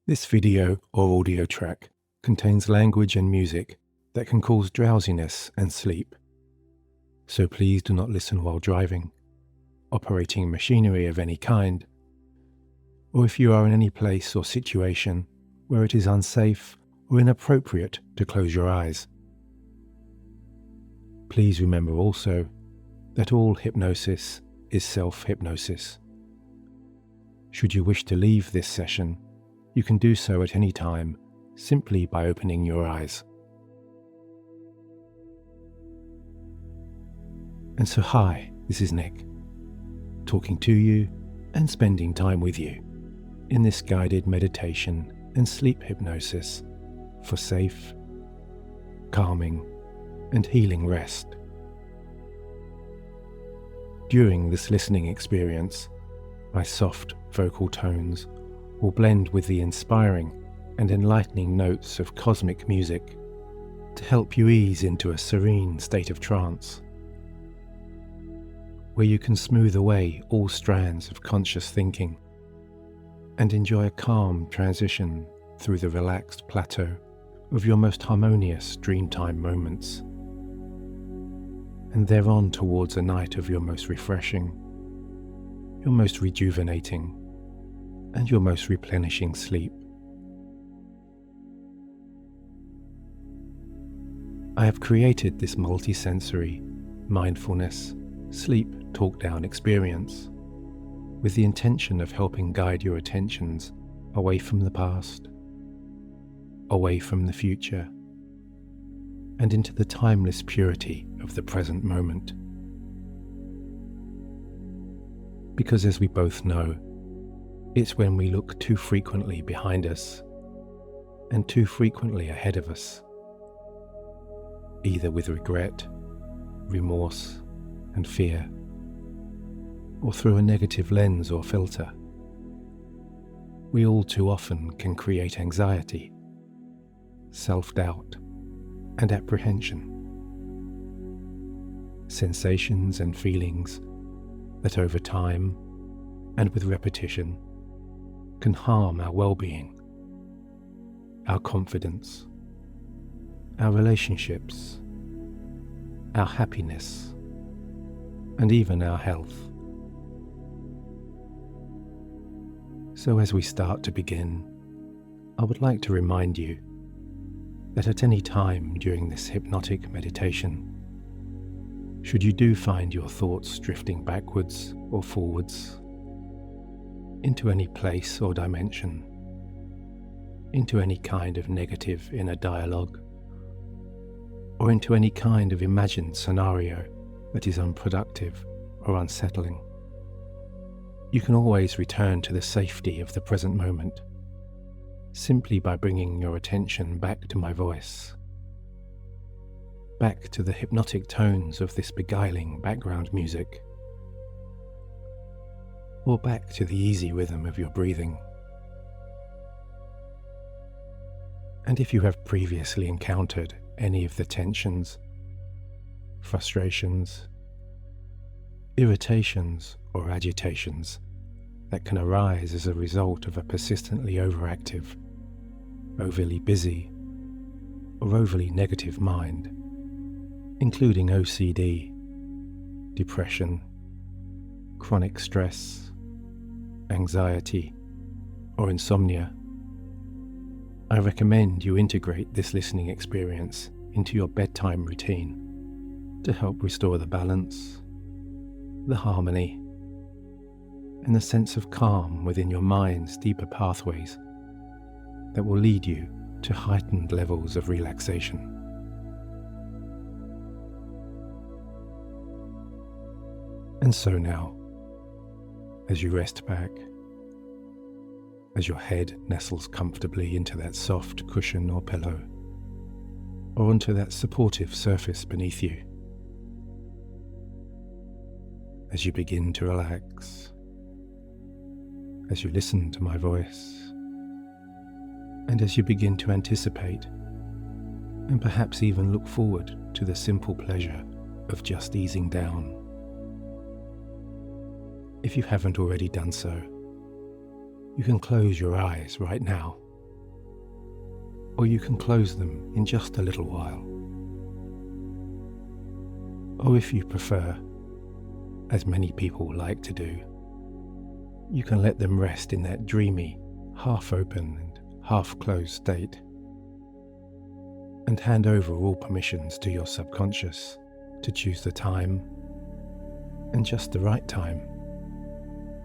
This video or audio track contains language and music that can cause drowsiness and sleep. So please do not listen while driving, operating machinery of any kind, or if you are in any place or situation where it is unsafe or inappropriate to close your eyes. Please remember also that all hypnosis is self-hypnosis. Should you wish to leave this session, you can do so at any time simply by opening your eyes. And so hi, this is Nick, talking to you and spending time with you in this guided meditation and sleep hypnosis for safe, calming, and healing rest. During this listening experience, my soft vocal tones will blend with the inspiring and enlightening notes of cosmic music to help you ease into a serene state of trance, where you can smooth away all strands of conscious thinking and enjoy a calm transition through the relaxed plateau of your most harmonious dreamtime moments, and thereon towards a night of your most refreshing, your most rejuvenating, and your most replenishing sleep. I have created this multi-sensory, mindfulness, sleep talk-down experience with the intention of helping guide your attentions away from the past, away from the future, and into the timeless purity of the present moment. Because as we both know, it's when we look too frequently behind us and too frequently ahead of us, either with regret, remorse, and fear, or through a negative lens or filter, we all too often can create anxiety, self-doubt, and apprehension. Sensations and feelings that over time and with repetition can harm our well-being, our confidence, our relationships, our happiness, and even our health. So as we start to begin, I would like to remind you that at any time during this hypnotic meditation, should you do find your thoughts drifting backwards or forwards into any place or dimension, into any kind of negative inner dialogue, or into any kind of imagined scenario that is unproductive or unsettling, you can always return to the safety of the present moment simply by bringing your attention back to my voice, back to the hypnotic tones of this beguiling background music, or back to the easy rhythm of your breathing. And if you have previously encountered any of the tensions, frustrations, irritations, or agitations that can arise as a result of a persistently overactive, overly busy, or overly negative mind, including OCD, depression, chronic stress, anxiety, or insomnia, I recommend you integrate this listening experience into your bedtime routine to help restore the balance, the harmony, and the sense of calm within your mind's deeper pathways that will lead you to heightened levels of relaxation. And so now, as you rest back, as your head nestles comfortably into that soft cushion or pillow, or onto that supportive surface beneath you, as you begin to relax, as you listen to my voice, and as you begin to anticipate and perhaps even look forward to the simple pleasure of just easing down. If you haven't already done so, you can close your eyes right now or you can close them in just a little while. Or if you prefer, as many people like to do, you can let them rest in that dreamy, half-open and half-closed state, and hand over all permissions to your subconscious to choose the time, and just the right time,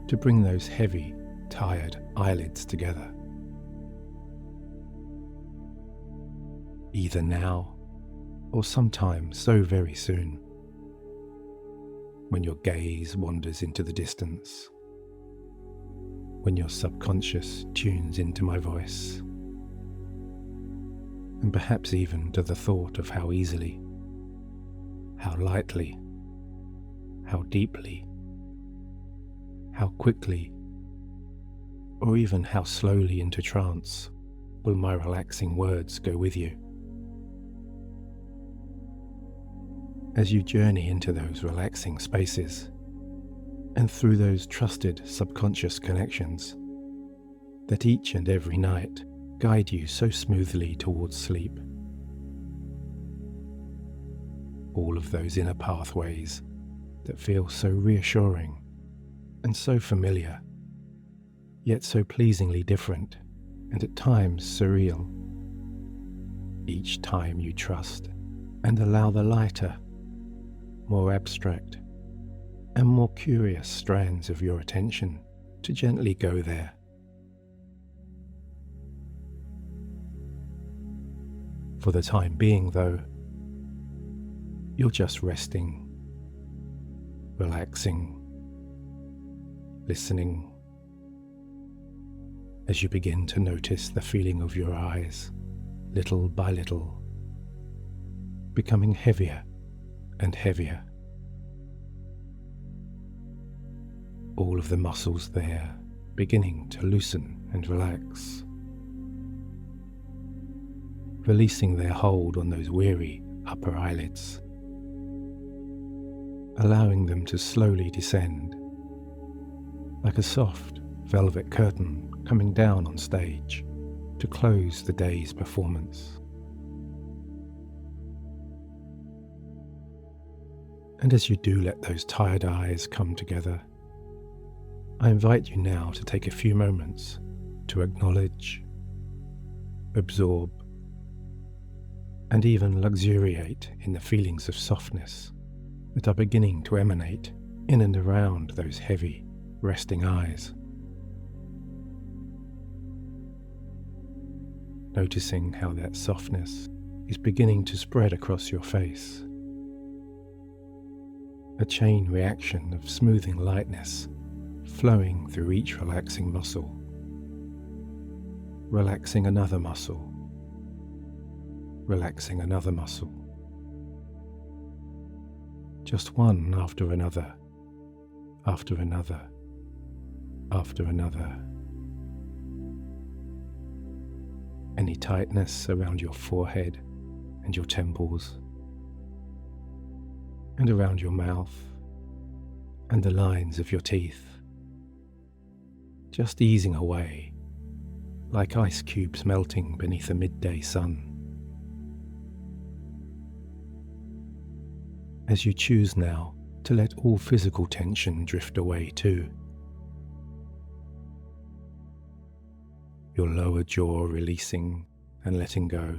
to bring those heavy, tired eyelids together. Either now, or sometime so very soon, when your gaze wanders into the distance, when your subconscious tunes into my voice, and perhaps even to the thought of how easily, how lightly, how deeply, how quickly, or even how slowly into trance will my relaxing words go with you. As you journey into those relaxing spaces and through those trusted subconscious connections that each and every night guide you so smoothly towards sleep. All of those inner pathways that feel so reassuring and so familiar, yet so pleasingly different and at times surreal. Each time you trust and allow the lighter, more abstract and more curious strands of your attention to gently go there. For the time being, though, you're just resting, relaxing, listening, as you begin to notice the feeling of your eyes, little by little, becoming heavier and heavier. All of the muscles there beginning to loosen and relax, releasing their hold on those weary upper eyelids, allowing them to slowly descend like a soft velvet curtain coming down on stage to close the day's performance. And as you do let those tired eyes come together, I invite you now to take a few moments to acknowledge, absorb, and even luxuriate in the feelings of softness that are beginning to emanate in and around those heavy, resting eyes. Noticing how that softness is beginning to spread across your face. A chain reaction of smoothing lightness flowing through each relaxing muscle, relaxing another muscle, relaxing another muscle, just one after another, after another, after another. Any tightness around your forehead and your temples, and around your mouth and the lines of your teeth, just easing away like ice cubes melting beneath a midday sun. As you choose now to let all physical tension drift away too, your lower jaw releasing and letting go,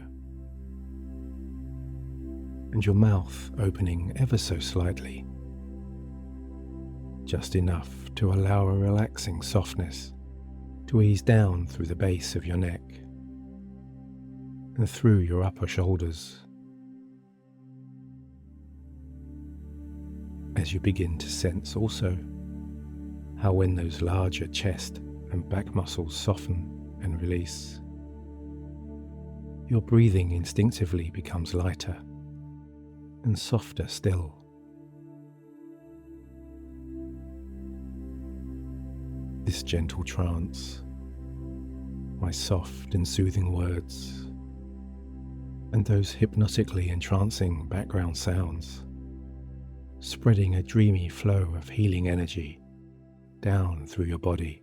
and your mouth opening ever so slightly, just enough to allow a relaxing softness to ease down through the base of your neck and through your upper shoulders. As you begin to sense also how when those larger chest and back muscles soften and release, your breathing instinctively becomes lighter and softer still. This gentle trance, my soft and soothing words, and those hypnotically entrancing background sounds, spreading a dreamy flow of healing energy down through your body,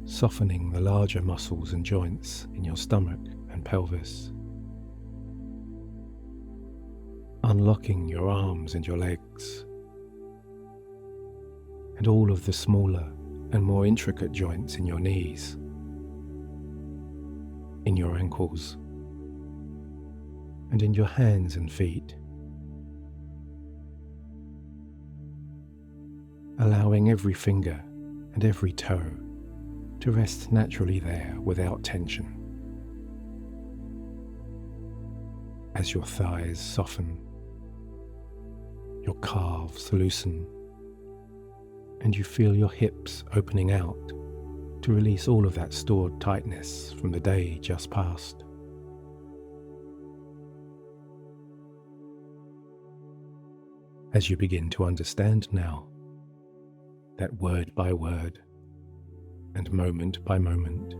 softening the larger muscles and joints in your stomach and pelvis, unlocking your arms and your legs, and all of the smaller and more intricate joints in your knees, in your ankles, and in your hands and feet, allowing every finger and every toe to rest naturally there without tension. As your thighs soften, your calves loosen, and you feel your hips opening out to release all of that stored tightness from the day just past. As you begin to understand now that word by word and moment by moment,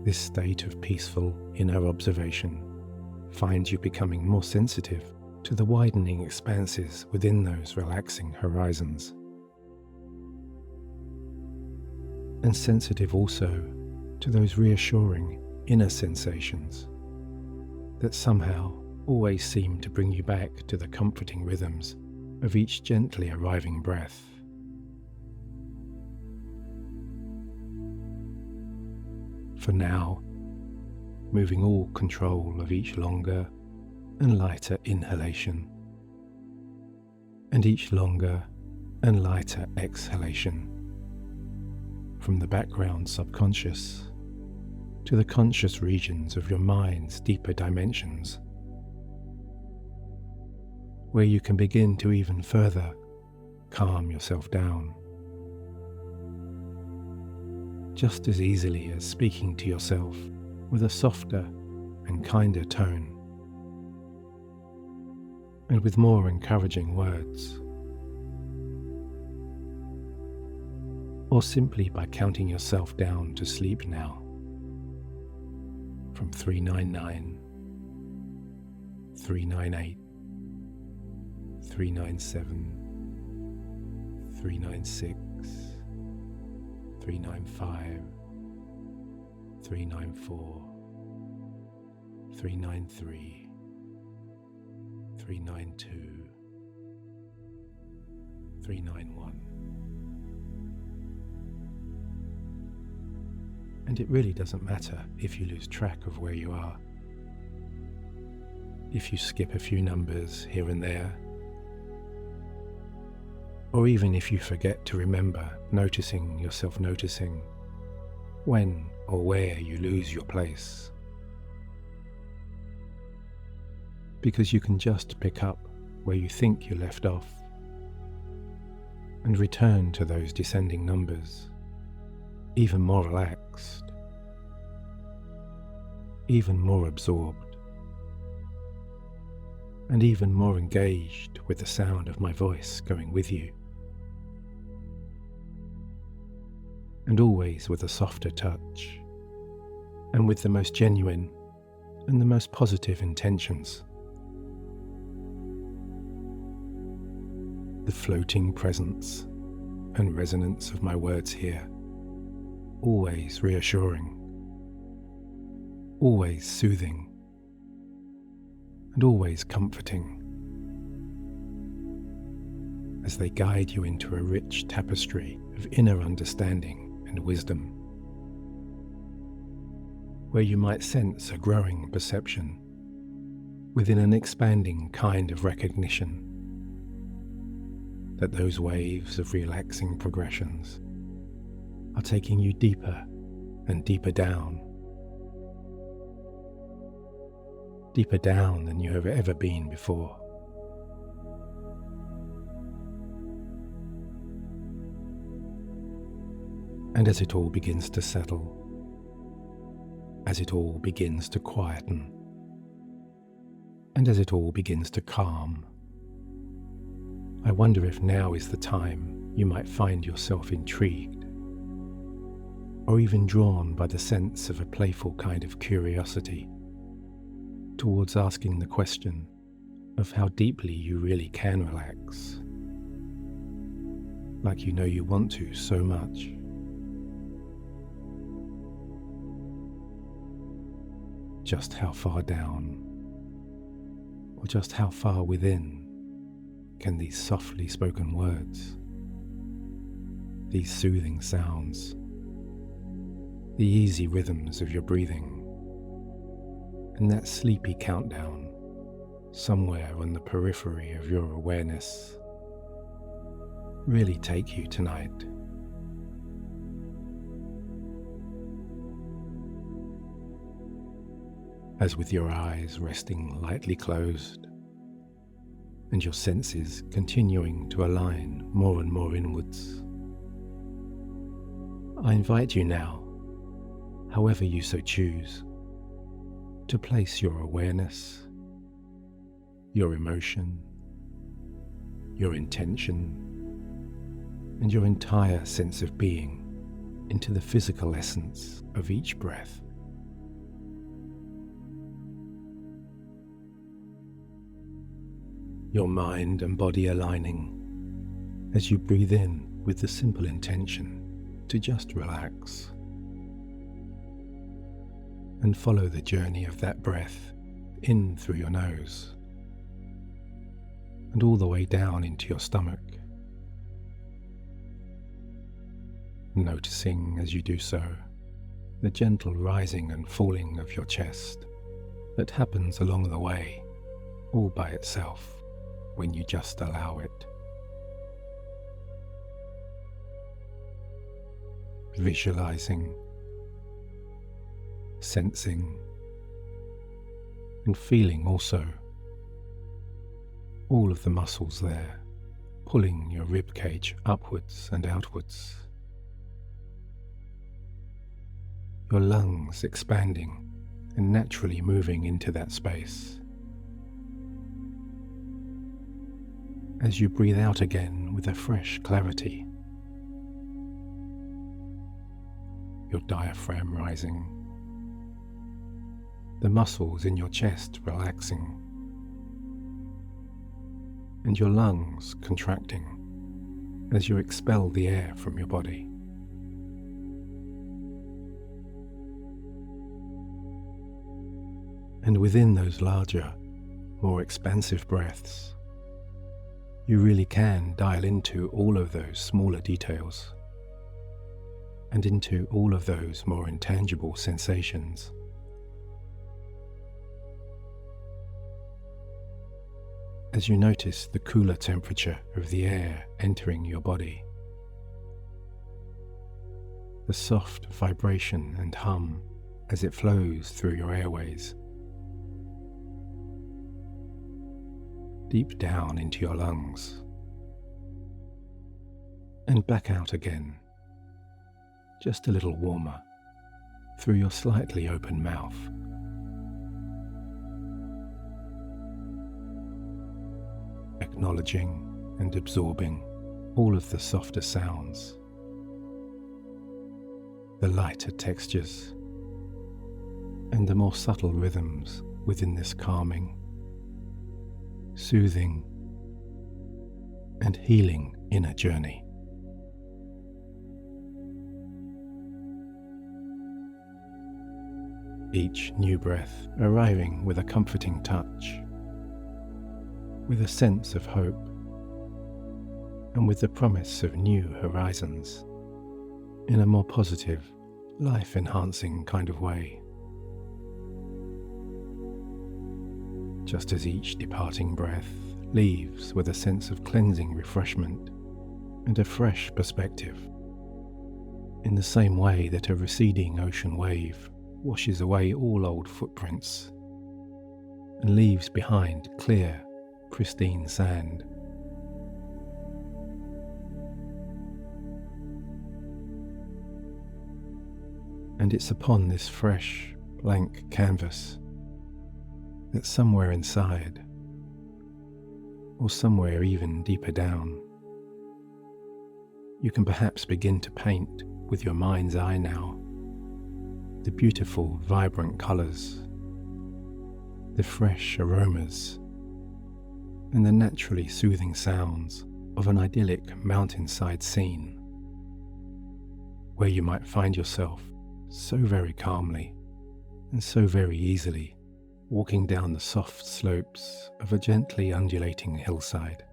this state of peaceful inner observation finds you becoming more sensitive to the widening expanses within those relaxing horizons, and sensitive also to those reassuring inner sensations that somehow always seem to bring you back to the comforting rhythms of each gently arriving breath. For now, moving all control of each longer and lighter inhalation, and each longer and lighter exhalation, from the background subconscious to the conscious regions of your mind's deeper dimensions, where you can begin to even further calm yourself down, just as easily as speaking to yourself with a softer and kinder tone, and with more encouraging words, or simply by counting yourself down to sleep now, from 399, 398, 397, 396, 395, 394, 393, 392, 391. And it really doesn't matter if you lose track of where you are. If you skip a few numbers here and there, or even if you forget to remember noticing yourself noticing when or where you lose your place. Because you can just pick up where you think you left off and return to those descending numbers, even more relaxed, even more absorbed, and even more engaged with the sound of my voice going with you, and always with a softer touch, and with the most genuine and the most positive intentions. The floating presence and resonance of my words here, always reassuring, always soothing, and always comforting, as they guide you into a rich tapestry of inner understanding and wisdom, where you might sense a growing perception within an expanding kind of recognition that those waves of relaxing progressions are taking you deeper and deeper down than you have ever been before. And as it all begins to settle, as it all begins to quieten, and as it all begins to calm, I wonder if now is the time you might find yourself intrigued, or even drawn by the sense of a playful kind of curiosity towards asking the question of how deeply you really can relax, like you know you want to so much. just how far down, or just how far within, can these softly spoken words, these soothing sounds, the easy rhythms of your breathing, and that sleepy countdown somewhere on the periphery of your awareness really take you tonight? As with your eyes resting lightly closed and your senses continuing to align more and more inwards, I invite you now, however you so choose, to place your awareness, your emotion, your intention, and your entire sense of being into the physical essence of each breath. Your mind and body aligning as you breathe in with the simple intention to just relax, and follow the journey of that breath in through your nose and all the way down into your stomach, noticing as you do so the gentle rising and falling of your chest that happens along the way all by itself when you just allow it. Visualizing, sensing, and feeling also all of the muscles there pulling your rib cage upwards and outwards, your lungs expanding and naturally moving into that space. As you breathe out again with a fresh clarity, your diaphragm rising, the muscles in your chest relaxing, and your lungs contracting as you expel the air from your body. And within those larger, more expansive breaths, you really can dial into all of those smaller details and into all of those more intangible sensations. As you notice the cooler temperature of the air entering your body, the soft vibration and hum as it flows through your airways, deep down into your lungs, and back out again, just a little warmer, through your slightly open mouth. Acknowledging and absorbing all of the softer sounds, the lighter textures, and the more subtle rhythms within this calming, soothing, and healing inner journey. Each new breath arriving with a comforting touch, with a sense of hope, and with the promise of new horizons in a more positive, life-enhancing kind of way. Just as each departing breath leaves with a sense of cleansing refreshment and a fresh perspective, in the same way that a receding ocean wave washes away all old footprints and leaves behind clear, pristine sand. And it's upon this fresh, blank canvas that somewhere inside, or somewhere even deeper down, you can perhaps begin to paint with your mind's eye now the beautiful, vibrant colours, the fresh aromas, and the naturally soothing sounds of an idyllic mountainside scene, where you might find yourself so very calmly and so very easily, walking down the soft slopes of a gently undulating hillside.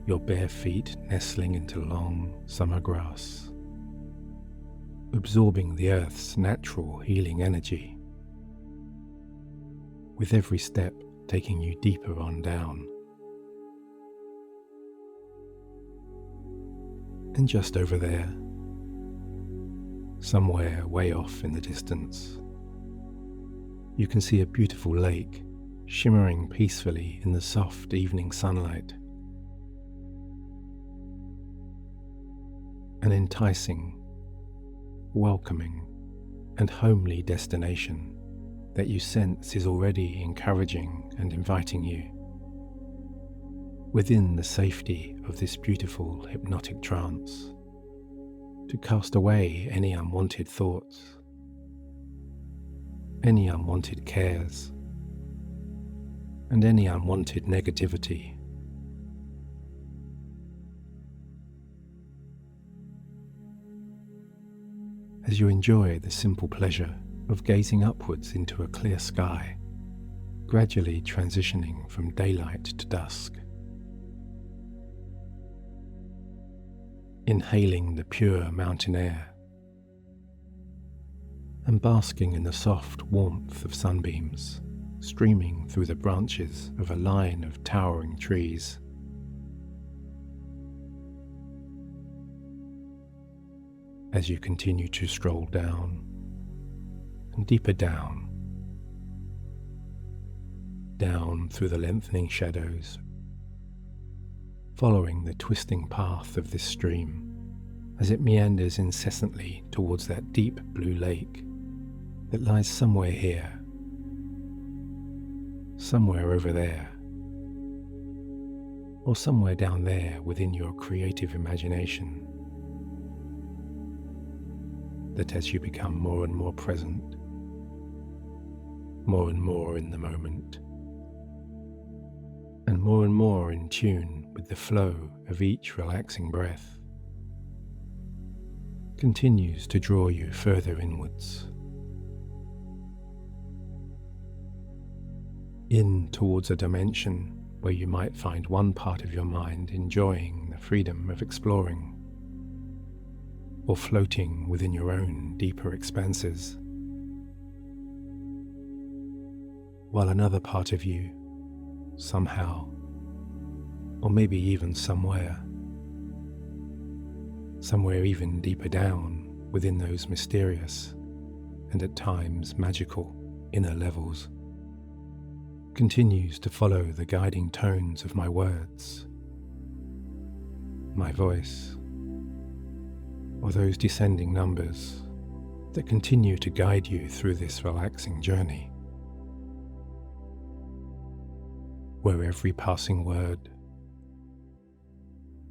Your bare feet nestling into long summer grass, absorbing the earth's natural healing energy, with every step taking you deeper on down. And just over there, somewhere way off in the distance, you can see a beautiful lake shimmering peacefully in the soft evening sunlight. An enticing, welcoming, and homely destination that you sense is already encouraging and inviting you within the safety of this beautiful hypnotic trance to cast away any unwanted thoughts, any unwanted cares, and any unwanted negativity. As you enjoy the simple pleasure of gazing upwards into a clear sky, gradually transitioning from daylight to dusk, inhaling the pure mountain air and basking in the soft warmth of sunbeams streaming through the branches of a line of towering trees. As you continue to stroll down and deeper down through the lengthening shadows, following the twisting path of this stream as it meanders incessantly towards that deep blue lake that lies somewhere here, somewhere over there, or somewhere down there within your creative imagination, that as you become more and more present, more and more in the moment, and more in tune with the flow of each relaxing breath, continues to draw you further inwards, in towards a dimension where you might find one part of your mind enjoying the freedom of exploring, or floating within your own deeper expanses, while another part of you, somehow, or maybe even somewhere even deeper down within those mysterious and at times magical inner levels, continues to follow the guiding tones of my words, my voice, or those descending numbers that continue to guide you through this relaxing journey, where every passing word,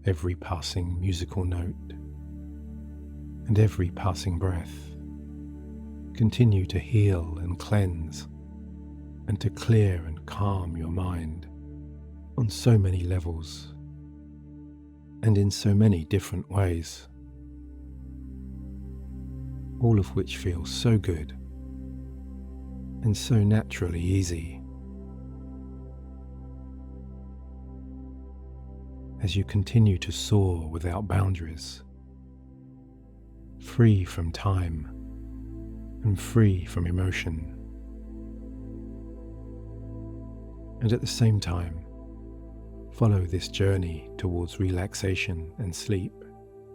every passing musical note, and every passing breath continue to heal and cleanse and to clear and calm your mind on so many levels and in so many different ways, all of which feel so good and so naturally easy. As you continue to soar without boundaries, free from time and free from emotion, and at the same time follow this journey towards relaxation and sleep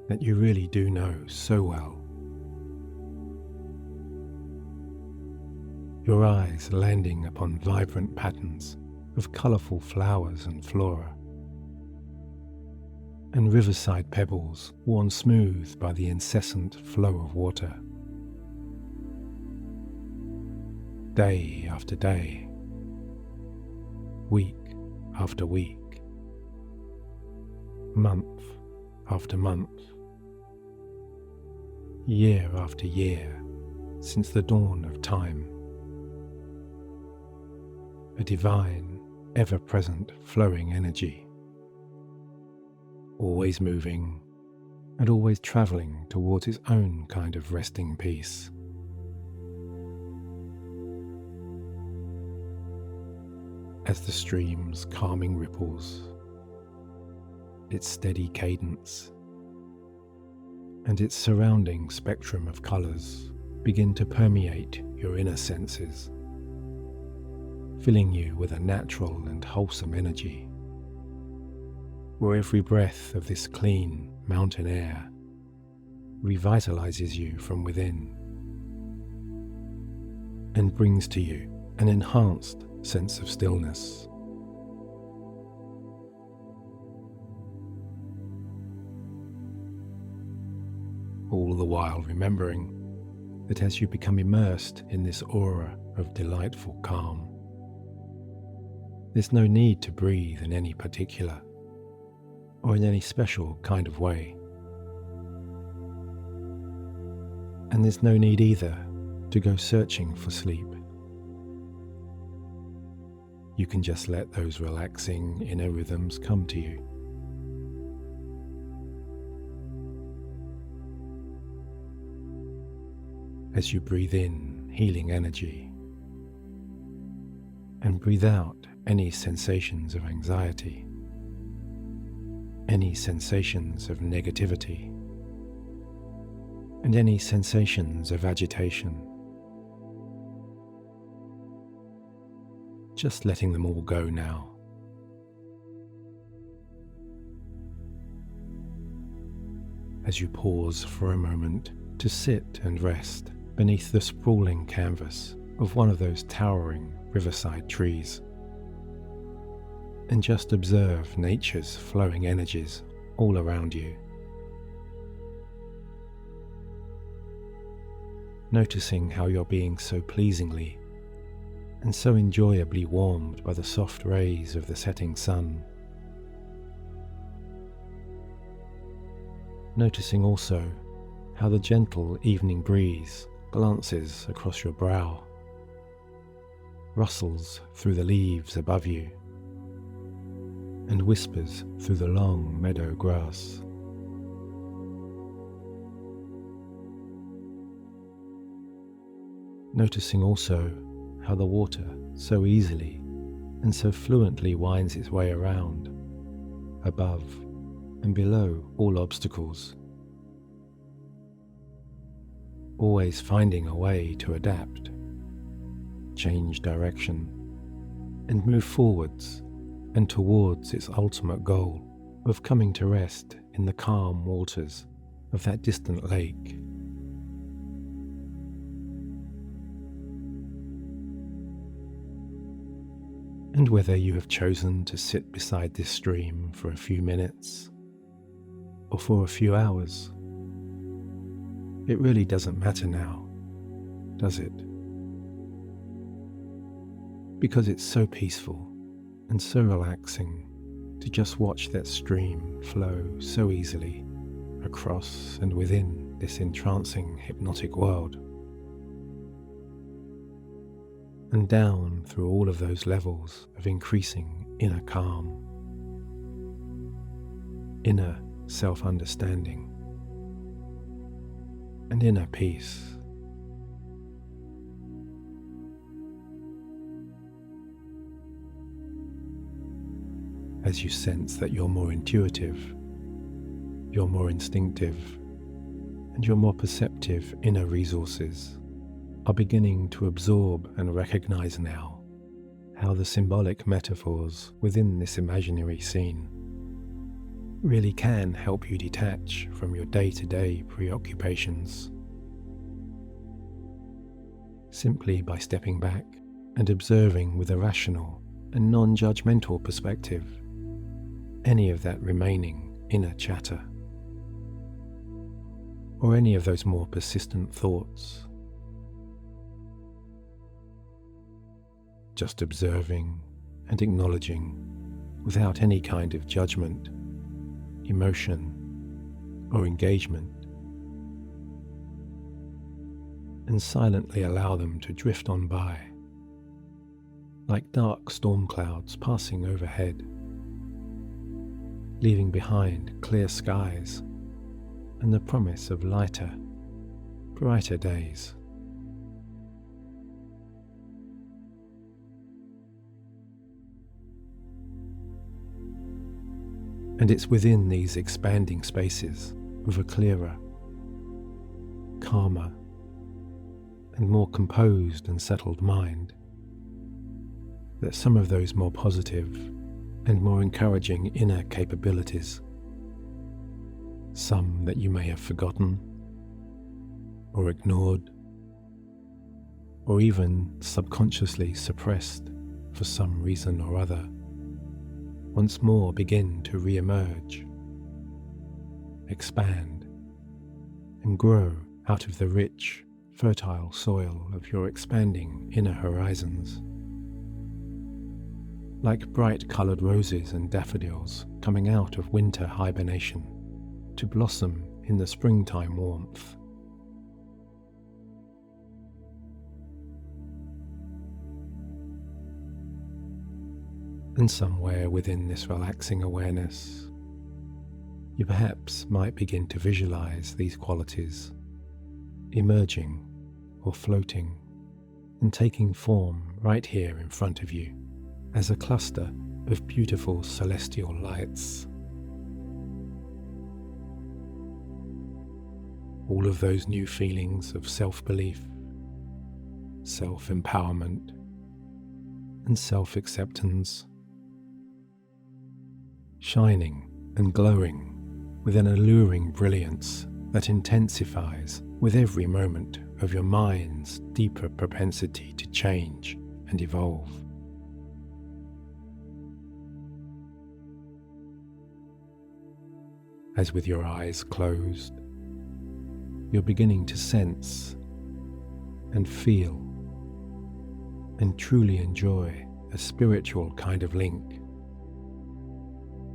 that you really do know so well. Your eyes landing upon vibrant patterns of colourful flowers and flora, and riverside pebbles worn smooth by the incessant flow of water. Day after day, week after week, month after month, year after year, since the dawn of time. A divine, ever-present flowing energy, always moving, and always travelling towards its own kind of resting peace. As the stream's calming ripples, its steady cadence, and its surrounding spectrum of colours begin to permeate your inner senses, filling you with a natural and wholesome energy, where every breath of this clean mountain air revitalizes you from within and brings to you an enhanced sense of stillness. All the while remembering that as you become immersed in this aura of delightful calm, there's no need to breathe in any particular or in any special kind of way. And there's no need either to go searching for sleep. You can just let those relaxing inner rhythms come to you. As you breathe in healing energy and breathe out any sensations of anxiety, any sensations of negativity, and any sensations of agitation, just letting them all go now. As you pause for a moment to sit and rest beneath the sprawling canvas of one of those towering riverside trees, and just observe nature's flowing energies all around you. Noticing how you're being so pleasingly and so enjoyably warmed by the soft rays of the setting sun. Noticing also how the gentle evening breeze glances across your brow, rustles through the leaves above you, and whispers through the long meadow grass. Noticing also how the water so easily and so fluently winds its way around, above and below all obstacles, always finding a way to adapt, change direction, and move forwards and towards its ultimate goal of coming to rest in the calm waters of that distant lake. And whether you have chosen to sit beside this stream for a few minutes or for a few hours, it really doesn't matter now, does it? Because it's so peaceful and so relaxing to just watch that stream flow so easily across and within this entrancing hypnotic world, and down through all of those levels of increasing inner calm, inner self-understanding, and inner peace. As you sense that you're more intuitive, you're more instinctive, and your more perceptive inner resources are beginning to absorb and recognize now how the symbolic metaphors within this imaginary scene really can help you detach from your day-to-day preoccupations, simply by stepping back and observing with a rational and non-judgmental perspective any of that remaining inner chatter, or any of those more persistent thoughts. Just observing and acknowledging without any kind of judgment, emotion, or engagement, and silently allow them to drift on by, like dark storm clouds passing overhead, leaving behind clear skies and the promise of lighter, brighter days. And it's within these expanding spaces of a clearer, calmer, and more composed and settled mind that some of those more positive and more encouraging inner capabilities, some that you may have forgotten or ignored or even subconsciously suppressed for some reason or other, once more begin to re-emerge, expand, and grow out of the rich, fertile soil of your expanding inner horizons. Like bright coloured roses and daffodils coming out of winter hibernation to blossom in the springtime warmth. And somewhere within this relaxing awareness, you perhaps might begin to visualize these qualities emerging or floating and taking form right here in front of you as a cluster of beautiful celestial lights. All of those new feelings of self-belief, self-empowerment, and self-acceptance, shining and glowing with an alluring brilliance that intensifies with every moment of your mind's deeper propensity to change and evolve. As with your eyes closed, you're beginning to sense and feel and truly enjoy a spiritual kind of link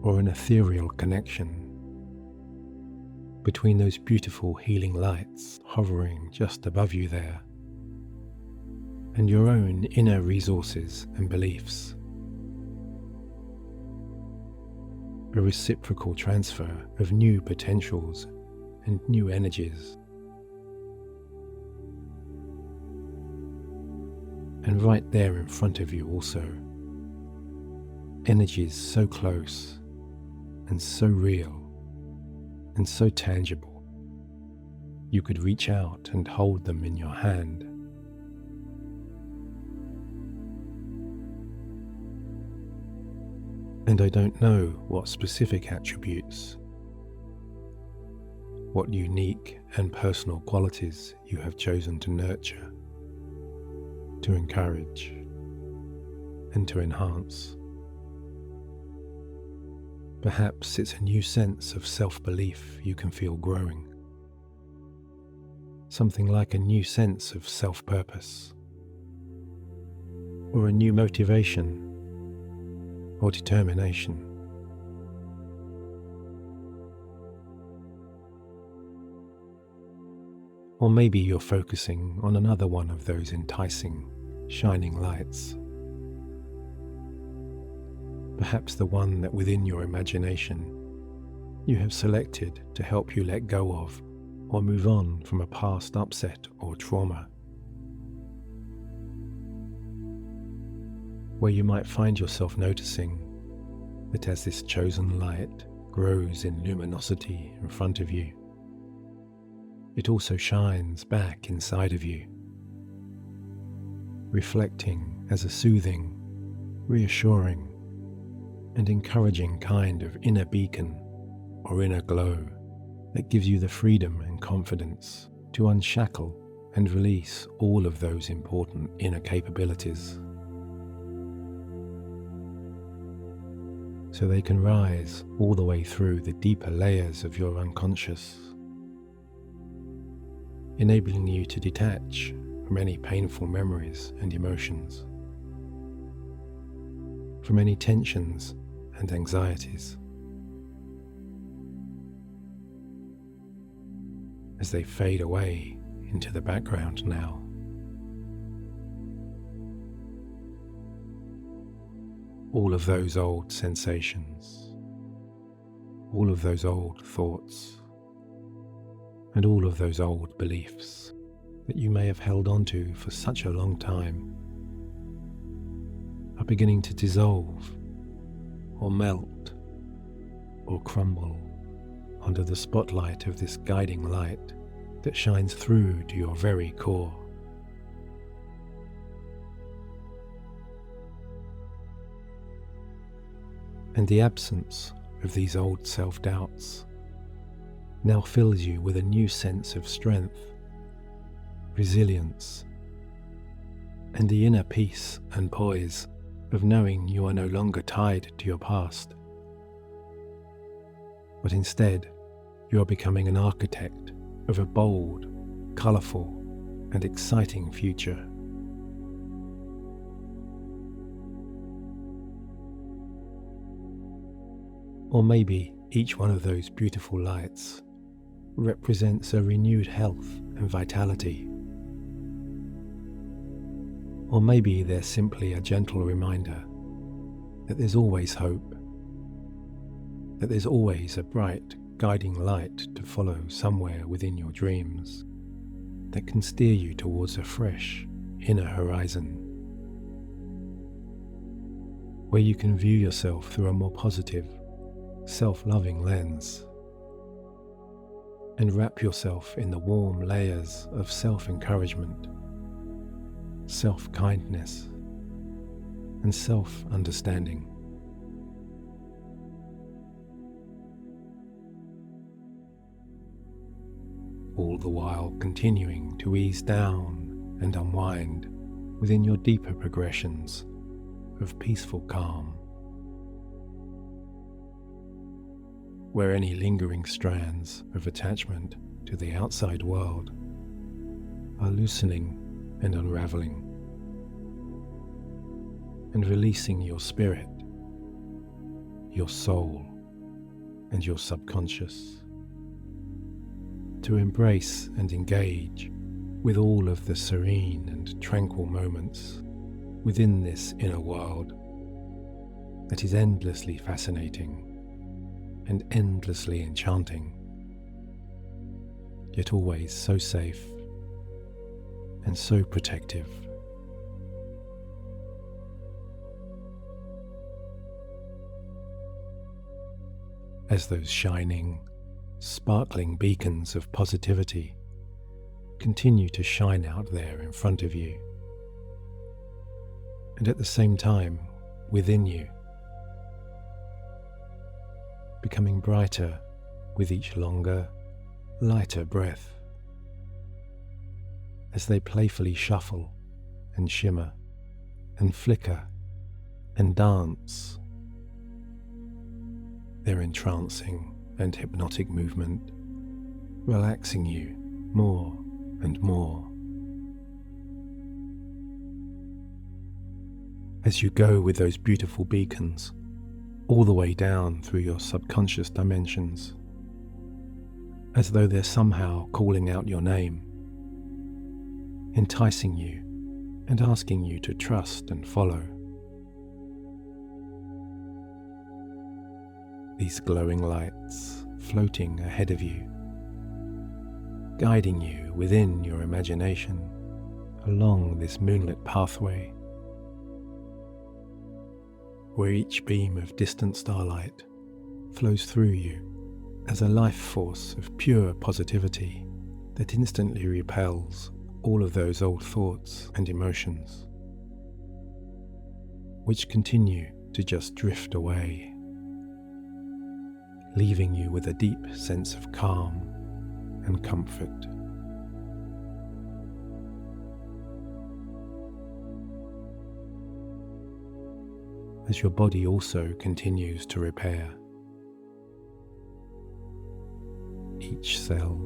or an ethereal connection between those beautiful healing lights hovering just above you there and your own inner resources and beliefs. A reciprocal transfer of new potentials and new energies. And right there in front of you also, energies so close and so real and so tangible, you could reach out and hold them in your hand. And I don't know what specific attributes, what unique and personal qualities you have chosen to nurture, to encourage, and to enhance. Perhaps it's a new sense of self-belief you can feel growing. Something like a new sense of self-purpose, or a new motivation or determination. Or maybe you're focusing on another one of those enticing, shining lights. Perhaps the one that within your imagination you have selected to help you let go of or move on from a past upset or trauma. Where you might find yourself noticing that as this chosen light grows in luminosity in front of you, it also shines back inside of you, reflecting as a soothing, reassuring, and encouraging kind of inner beacon or inner glow that gives you the freedom and confidence to unshackle and release all of those important inner capabilities so they can rise all the way through the deeper layers of your unconscious, enabling you to detach from any painful memories and emotions, from any tensions and anxieties, as they fade away into the background now. All of those old sensations, all of those old thoughts, and all of those old beliefs that you may have held onto for such a long time are beginning to dissolve or melt or crumble under the spotlight of this guiding light that shines through to your very core. And the absence of these old self-doubts now fills you with a new sense of strength, resilience, and the inner peace and poise of knowing you are no longer tied to your past, but instead you are becoming an architect of a bold, colourful, and exciting future. Or maybe each one of those beautiful lights represents a renewed health and vitality. Or maybe they're simply a gentle reminder that there's always hope, that there's always a bright, guiding light to follow somewhere within your dreams that can steer you towards a fresh, inner horizon, where you can view yourself through a more positive, self-loving lens and wrap yourself in the warm layers of self-encouragement, self-kindness, and self-understanding. All the while continuing to ease down and unwind within your deeper progressions of peaceful calm, where any lingering strands of attachment to the outside world are loosening and unraveling, and releasing your spirit, your soul, and your subconscious to embrace and engage with all of the serene and tranquil moments within this inner world that is endlessly fascinating and endlessly enchanting, yet always so safe and so protective. As those shining, sparkling beacons of positivity continue to shine out there in front of you, and at the same time within you, becoming brighter with each longer, lighter breath, as they playfully shuffle and shimmer and flicker and dance, their entrancing and hypnotic movement relaxing you more and more. As you go with those beautiful beacons all the way down through your subconscious dimensions, as though they're somehow calling out your name, enticing you and asking you to trust and follow. These glowing lights floating ahead of you, guiding you within your imagination along this moonlit pathway, where each beam of distant starlight flows through you as a life force of pure positivity that instantly repels all of those old thoughts and emotions, which continue to just drift away, leaving you with a deep sense of calm and comfort. As your body also continues to repair, each cell,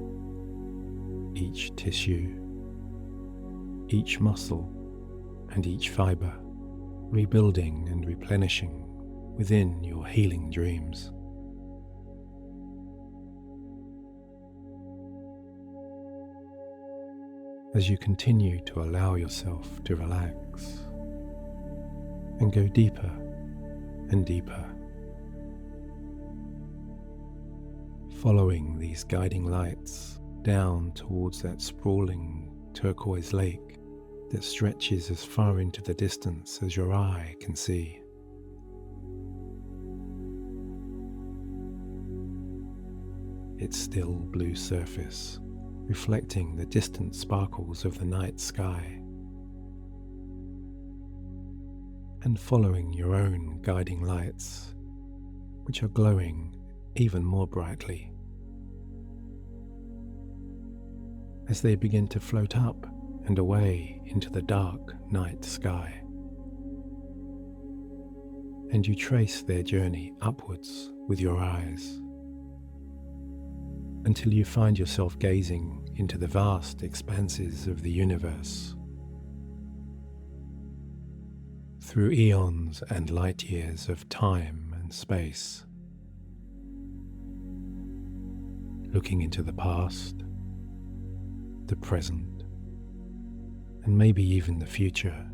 each tissue, each muscle, and each fibre rebuilding and replenishing within your healing dreams. As you continue to allow yourself to relax and go deeper and deeper, following these guiding lights down towards that sprawling turquoise lake that stretches as far into the distance as your eye can see. Its still blue surface reflecting the distant sparkles of the night sky, and following your own guiding lights, which are glowing even more brightly as they begin to float up and away into the dark night sky. And you trace their journey upwards with your eyes until you find yourself gazing into the vast expanses of the universe. Through eons and light years of time and space, looking into the past, the present, and maybe even the future,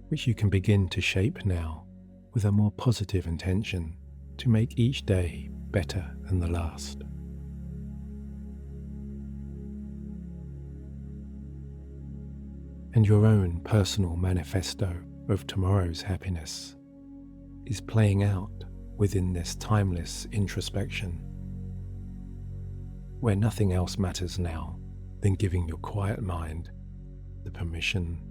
which you can begin to shape now with a more positive intention to make each day better than the last. And your own personal manifesto of tomorrow's happiness is playing out within this timeless introspection, where nothing else matters now than giving your quiet mind the permission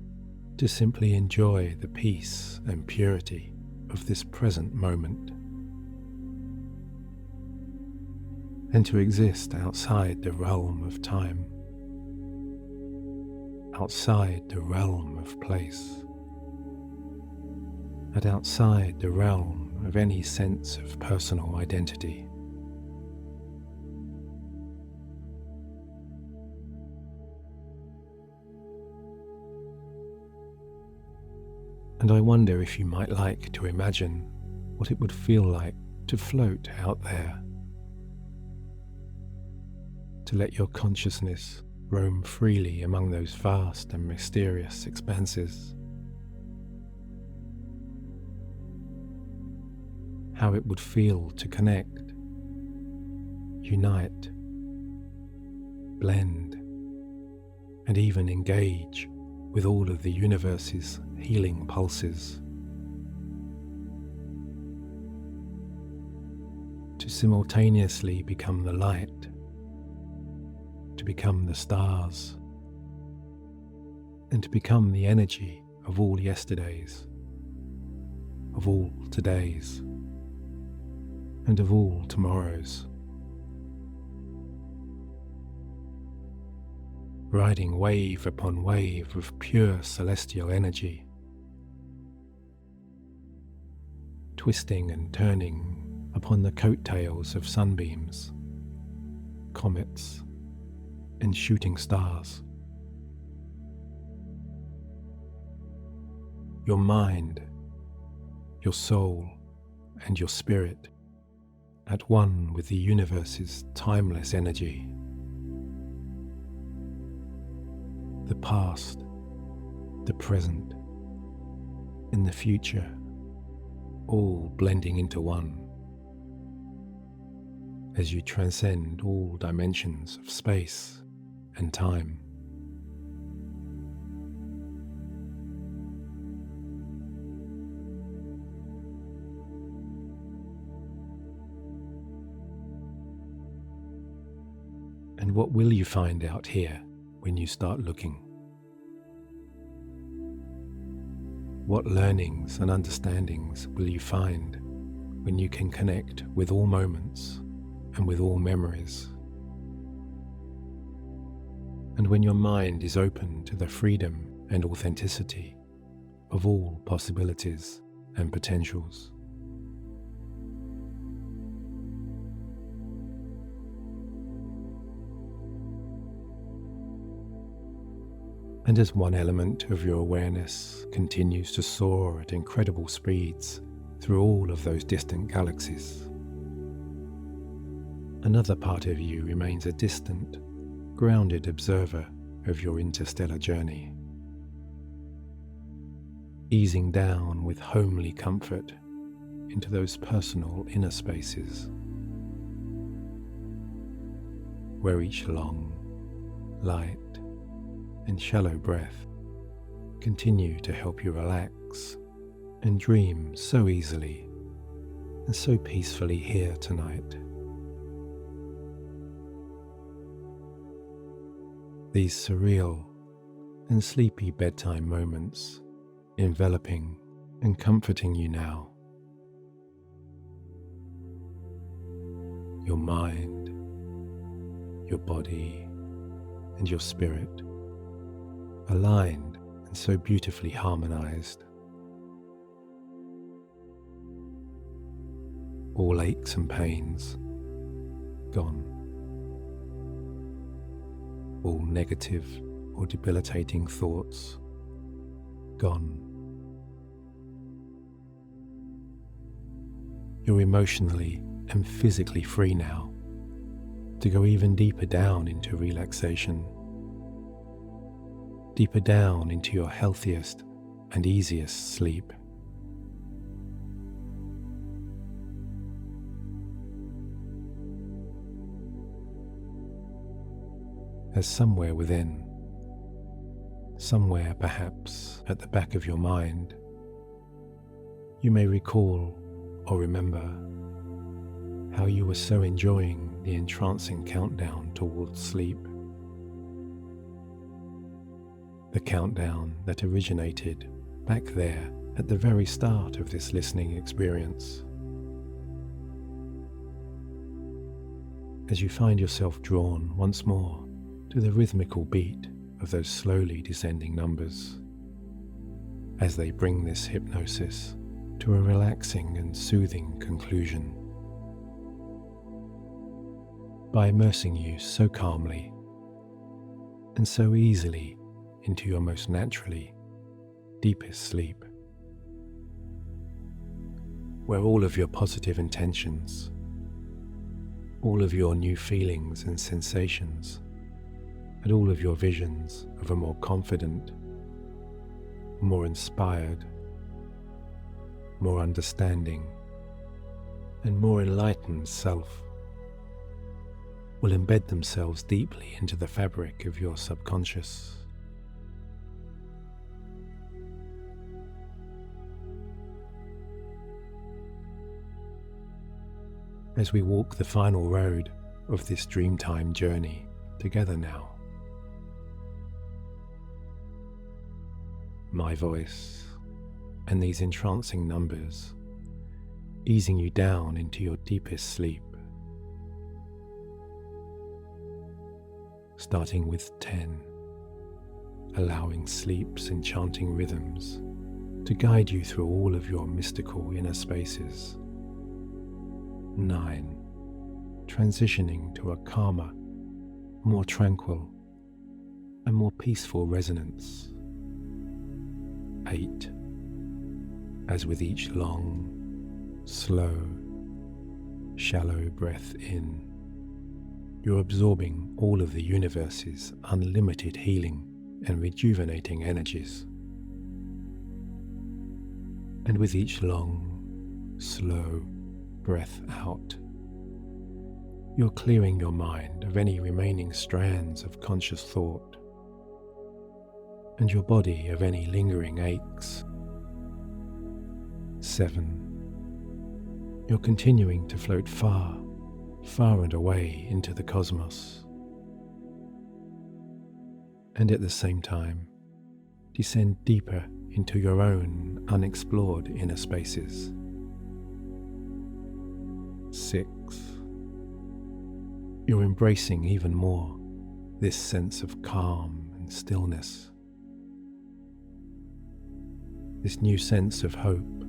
to simply enjoy the peace and purity of this present moment, and to exist outside the realm of time, outside the realm of place, and outside the realm of any sense of personal identity. And I wonder if you might like to imagine what it would feel like to float out there, to let your consciousness roam freely among those vast and mysterious expanses. How it would feel to connect, unite, blend, and even engage with all of the universe's healing pulses, to simultaneously become the light, to become the stars, and to become the energy of all yesterdays, of all todays, and of all tomorrows. Riding wave upon wave of pure celestial energy, twisting and turning upon the coattails of sunbeams, comets, and shooting stars. Your mind, your soul, and your spirit at one with the universe's timeless energy. The past, the present, and the future, all blending into one, as you transcend all dimensions of space and time. And what will you find out here when you start looking? What learnings and understandings will you find when you can connect with all moments and with all memories? And when your mind is open to the freedom and authenticity of all possibilities and potentials? And as one element of your awareness continues to soar at incredible speeds through all of those distant galaxies, another part of you remains a distant, grounded observer of your interstellar journey, easing down with homely comfort into those personal inner spaces, where each long, light and shallow breath continue to help you relax and dream so easily and so peacefully here tonight. These surreal and sleepy bedtime moments enveloping and comforting you now. Your mind, your body, and your spirit aligned and so beautifully harmonized. All aches and pains gone. All negative or debilitating thoughts gone. You're emotionally and physically free now to go even deeper down into relaxation, deeper down into your healthiest and easiest sleep. As somewhere within, somewhere perhaps at the back of your mind, you may recall or remember how you were so enjoying the entrancing countdown towards sleep. The countdown that originated back there at the very start of this listening experience. As you find yourself drawn once more to the rhythmical beat of those slowly descending numbers, as they bring this hypnosis to a relaxing and soothing conclusion. By immersing you so calmly and so easily into your most naturally deepest sleep, where all of your positive intentions, all of your new feelings and sensations, and all of your visions of a more confident, more inspired, more understanding, and more enlightened self will embed themselves deeply into the fabric of your subconscious. As we walk the final road of this dreamtime journey together now, my voice and these entrancing numbers easing you down into your deepest sleep, starting with 10, allowing sleep's enchanting rhythms to guide you through all of your mystical inner spaces. 9, transitioning to a calmer, more tranquil, and more peaceful resonance. 8, as with each long, slow, shallow breath in, you're absorbing all of the universe's unlimited healing and rejuvenating energies. And with each long, slow breath out, you're clearing your mind of any remaining strands of conscious thought, and your body of any lingering aches. 7, you're continuing to float far, far and away into the cosmos, and at the same time descend deeper into your own unexplored inner spaces. 6, you're embracing even more this sense of calm and stillness, this new sense of hope,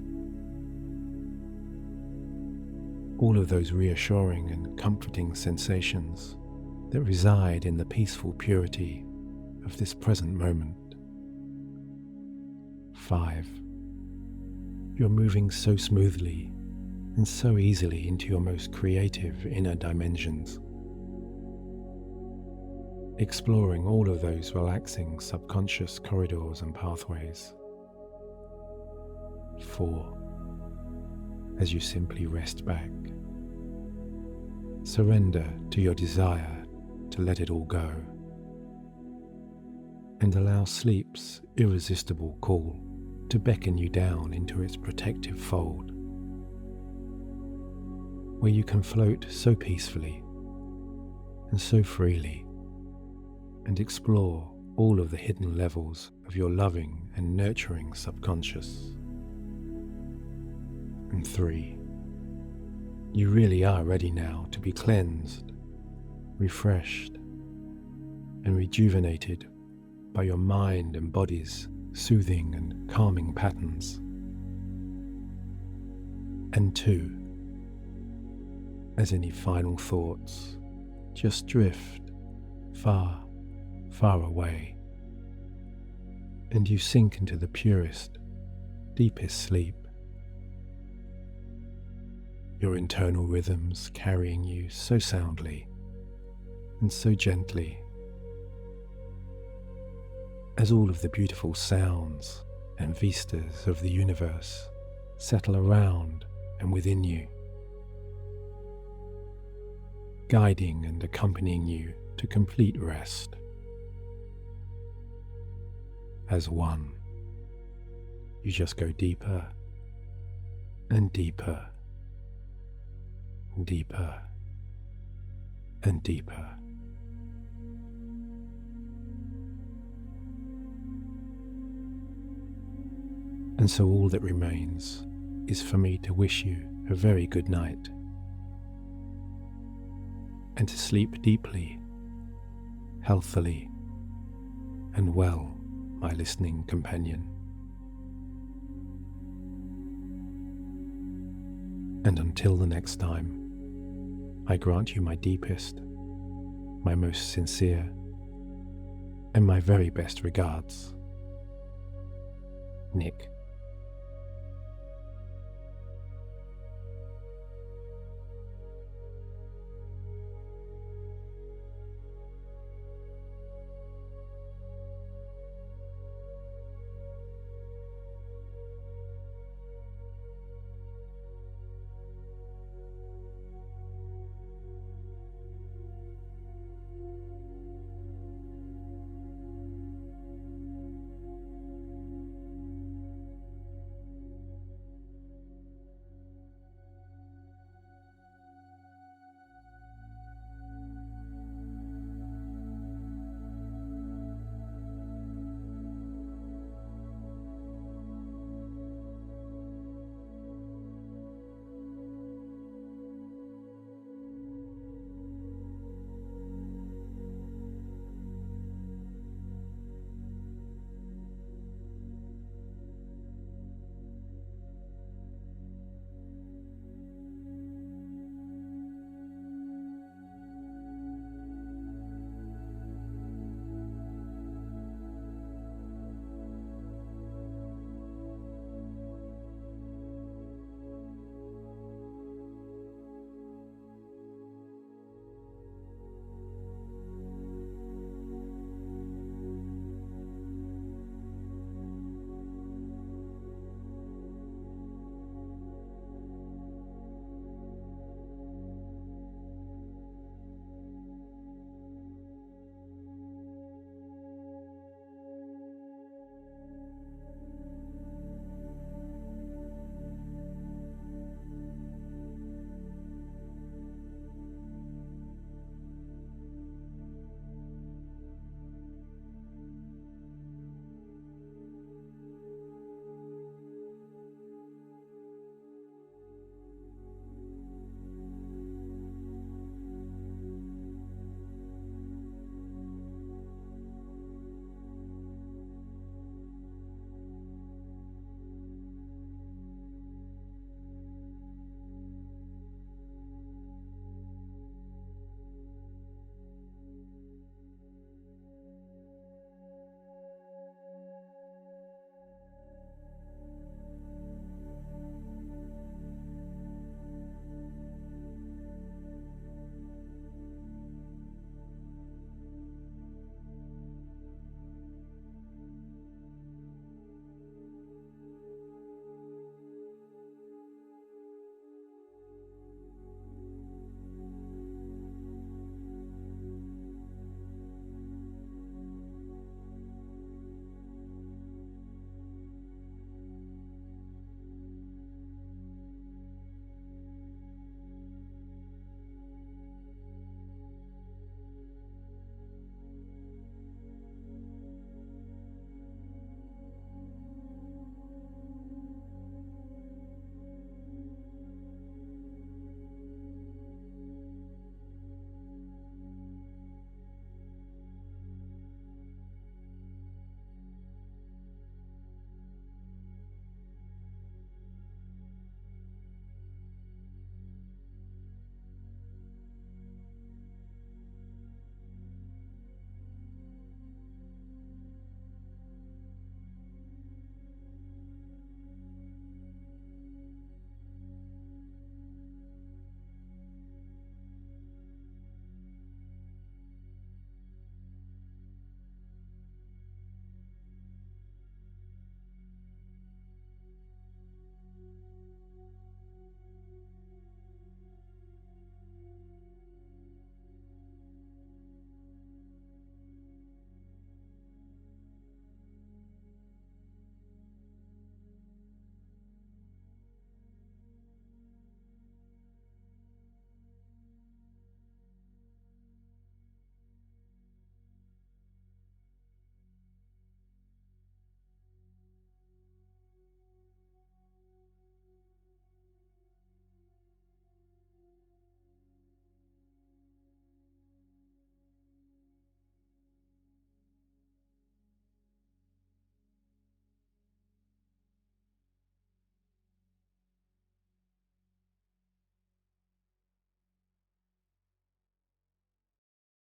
all of those reassuring and comforting sensations that reside in the peaceful purity of this present moment. 5, you're moving so smoothly and so easily into your most creative inner dimensions, exploring all of those relaxing subconscious corridors and pathways. 4, as you simply rest back, surrender to your desire to let it all go and allow sleep's irresistible call to beckon you down into its protective fold, where you can float so peacefully and so freely and explore all of the hidden levels of your loving and nurturing subconscious. And 3, you really are ready now to be cleansed, refreshed, and rejuvenated by your mind and body's soothing and calming patterns. And 2, as any final thoughts just drift far, far away, and you sink into the purest, deepest sleep, your internal rhythms carrying you so soundly and so gently, as all of the beautiful sounds and vistas of the universe settle around and within you, guiding and accompanying you to complete rest. As one, you just go deeper and deeper, deeper and deeper. And so all that remains is for me to wish you a very good night, and to sleep deeply, healthily, and well, my listening companion. And until the next time, I grant you my deepest, my most sincere, and my very best regards. Nick.